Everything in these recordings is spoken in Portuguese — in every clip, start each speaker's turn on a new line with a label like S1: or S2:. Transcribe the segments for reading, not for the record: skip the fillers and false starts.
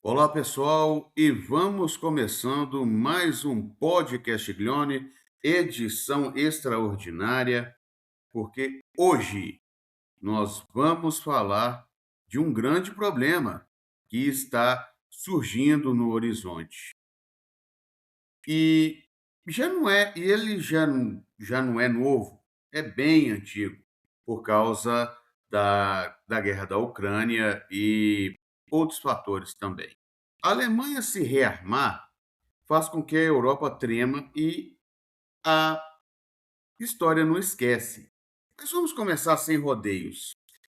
S1: Olá, pessoal, e vamos começando mais um podcast Glione, edição extraordinária, porque hoje nós vamos falar de um grande problema que está surgindo no horizonte. E já não é novo, é bem antigo, por causa da guerra da Ucrânia e outros fatores também. A Alemanha se rearmar faz com que a Europa trema e a história não esquece. Mas vamos começar sem rodeios.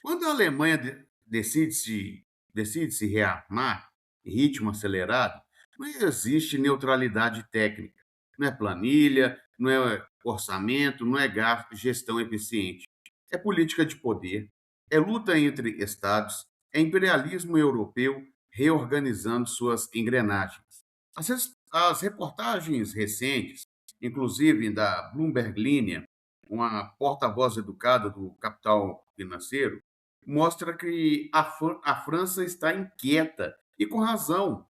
S1: Quando a Alemanha decide se rearmar em ritmo acelerado, não existe neutralidade técnica. Não é planilha, não é orçamento, não é gasto, gestão eficiente. É política de poder, é luta entre estados, é imperialismo europeu reorganizando suas engrenagens. As reportagens recentes, inclusive da Bloomberg Linha, uma porta-voz educada do capital financeiro, mostra que a França está inquieta e com razão,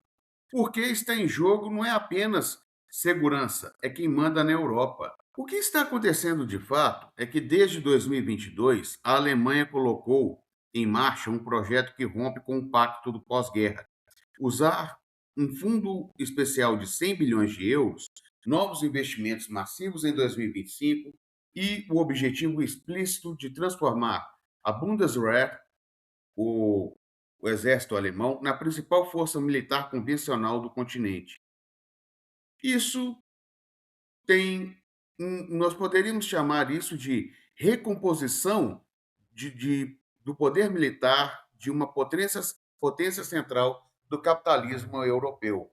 S1: porque está em jogo não é apenas segurança, é quem manda na Europa. O que está acontecendo de fato é que desde 2022 a Alemanha colocou em marcha um projeto que rompe com o pacto do pós-guerra. Usar um fundo especial de 100 bilhões de euros, novos investimentos massivos em 2025 e o objetivo explícito de transformar a Bundeswehr, o, o exército alemão, na principal força militar convencional do continente. Isso nós poderíamos chamar isso de recomposição do poder militar de uma potência central do capitalismo europeu.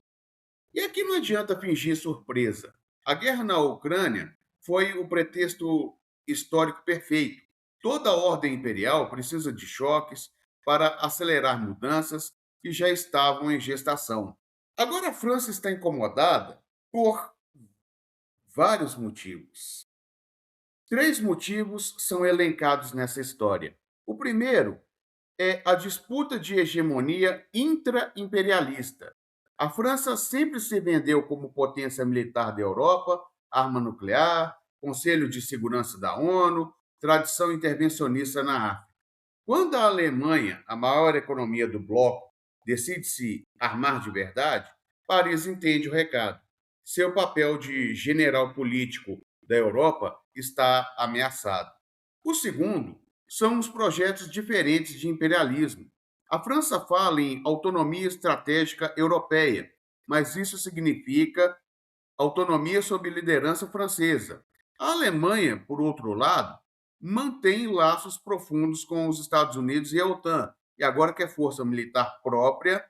S1: E aqui não adianta fingir surpresa. A guerra na Ucrânia foi o pretexto histórico perfeito. Toda ordem imperial precisa de choques para acelerar mudanças que já estavam em gestação. Agora a França está incomodada por vários motivos. Três motivos são elencados nessa história. O primeiro é a disputa de hegemonia intra-imperialista. A França sempre se vendeu como potência militar da Europa, arma nuclear, Conselho de Segurança da ONU, tradição intervencionista na África. Quando a Alemanha, a maior economia do bloco, decide se armar de verdade, Paris entende o recado. Seu papel de general político da Europa está ameaçado. O segundo são os projetos diferentes de imperialismo. A França fala em autonomia estratégica europeia, mas isso significa autonomia sob liderança francesa. A Alemanha, por outro lado, mantém laços profundos com os Estados Unidos e a OTAN, e agora quer força militar própria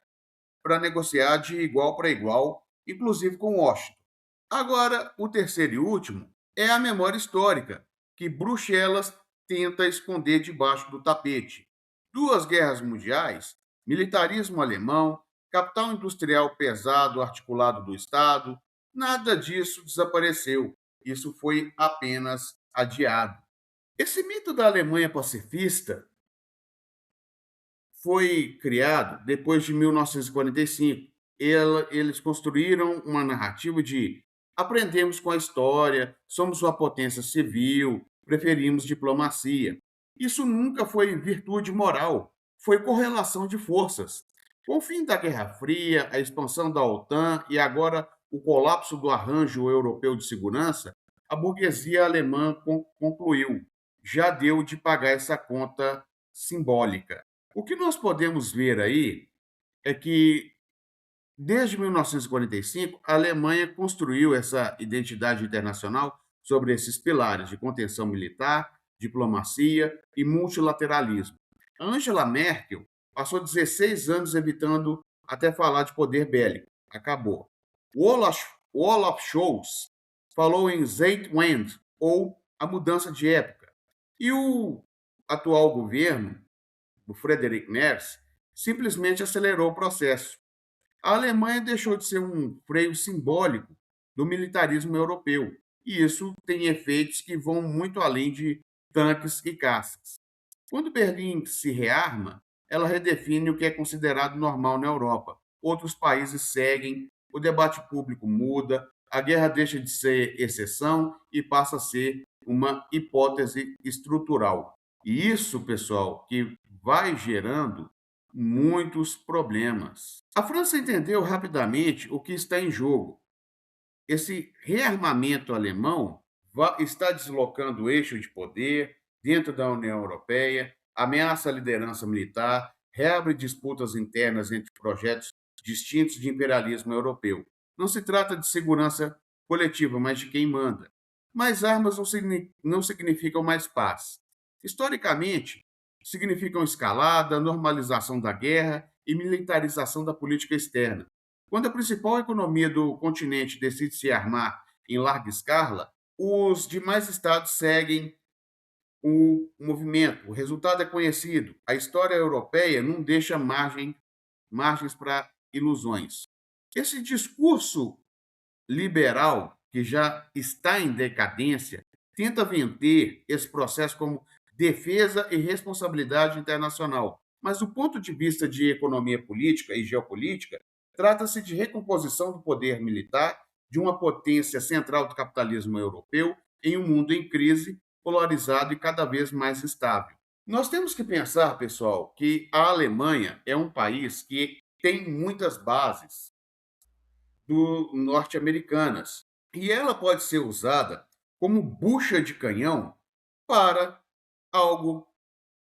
S1: para negociar de igual para igual, inclusive com Washington. Agora, o terceiro e último é a memória histórica, que Bruxelas tenta esconder debaixo do tapete. Duas guerras mundiais, militarismo alemão, capital industrial pesado articulado do Estado, nada disso desapareceu. Isso foi apenas adiado. Esse mito da Alemanha pacifista foi criado depois de 1945. Eles construíram uma narrativa de aprendemos com a história, somos uma potência civil, preferimos diplomacia. Isso nunca foi virtude moral, foi correlação de forças. Com o fim da Guerra Fria, a expansão da OTAN e agora o colapso do arranjo europeu de segurança, a burguesia alemã concluiu: já deu de pagar essa conta simbólica. O que nós podemos ver aí é que, desde 1945, a Alemanha construiu essa identidade internacional sobre esses pilares de contenção militar, diplomacia e multilateralismo. A Angela Merkel passou 16 anos evitando até falar de poder bélico. Acabou. O Olaf Scholz falou em Zeitwende, ou a mudança de época. E o atual governo do Friedrich Merz, simplesmente acelerou o processo. A Alemanha deixou de ser um freio simbólico do militarismo europeu, e isso tem efeitos que vão muito além de tanques e caças. Quando Berlim se rearma, ela redefine o que é considerado normal na Europa. outros países seguem, o debate público muda, a guerra deixa de ser exceção e passa a ser uma hipótese estrutural. E isso, pessoal, que vai gerando muitos problemas. A França entendeu rapidamente o que está em jogo. Esse rearmamento alemão está deslocando o eixo de poder dentro da União Europeia, ameaça a liderança militar, reabre disputas internas entre projetos distintos de imperialismo europeu. Não se trata de segurança coletiva, mas de quem manda. Mais armas não significam mais paz. Historicamente, significam escalada, normalização da guerra e militarização da política externa. Quando a principal economia do continente decide se armar em larga escala, os demais estados seguem o movimento. O resultado é conhecido. A história europeia não deixa margens para ilusões. Esse discurso liberal, que já está em decadência, tenta vender esse processo como defesa e responsabilidade internacional. Mas, do ponto de vista de economia política e geopolítica, trata-se de recomposição do poder militar de uma potência central do capitalismo europeu em um mundo em crise, polarizado e cada vez mais instável. Nós temos que pensar, pessoal, que a Alemanha é um país que tem muitas bases norte-americanas e ela pode ser usada como bucha de canhão para algo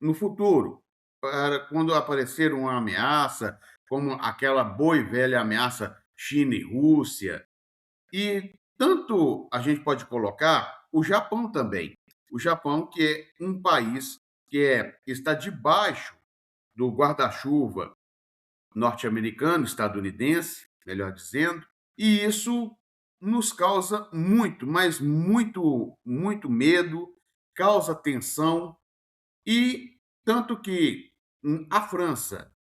S1: no futuro, para quando aparecer uma ameaça, como aquela boa e velha ameaça China e Rússia. E tanto a gente pode colocar o Japão também. O Japão, que é um país está debaixo do guarda-chuva norte-americano, estadunidense, melhor dizendo, e isso nos causa muito, mas muito, muito medo, causa tensão, e tanto que a França,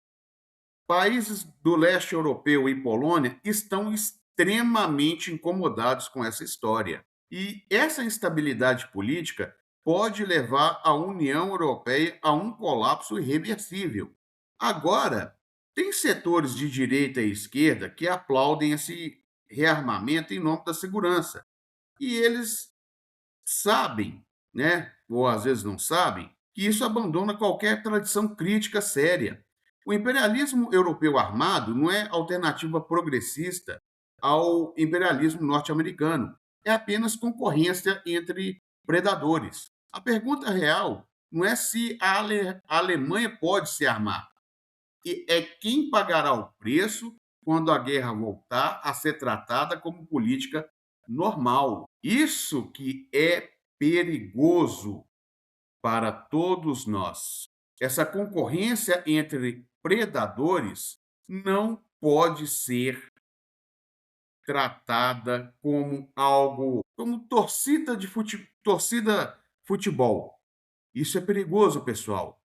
S1: países do leste europeu e Polônia estão extremamente incomodados com essa história. E essa instabilidade política pode levar a União Europeia a um colapso irreversível. Agora, tem setores de direita e esquerda que aplaudem esse rearmamento em nome da segurança. E eles sabem, né, ou às vezes não sabem, que isso abandona qualquer tradição crítica séria. O imperialismo europeu armado não é alternativa progressista ao imperialismo norte-americano. É apenas concorrência entre predadores. A pergunta real não é se a Alemanha pode se armar, é quem pagará o preço quando a guerra voltar a ser tratada como política normal. Isso que é perigoso para todos nós. Essa concorrência entre predadores não pode ser tratada como algo, como torcida futebol. Isso é perigoso, pessoal.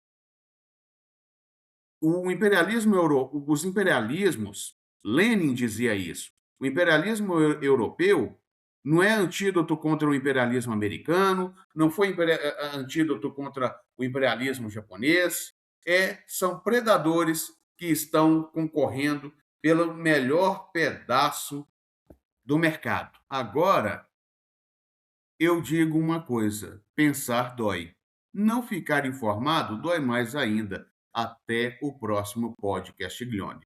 S1: Os imperialismos, Lenin dizia isso. O imperialismo europeu não é antídoto contra o imperialismo americano, não foi antídoto contra o imperialismo japonês. São predadores que estão concorrendo pelo melhor pedaço do mercado. Agora, eu digo uma coisa: pensar dói. Não ficar informado dói mais ainda. Até o próximo podcast, Glione.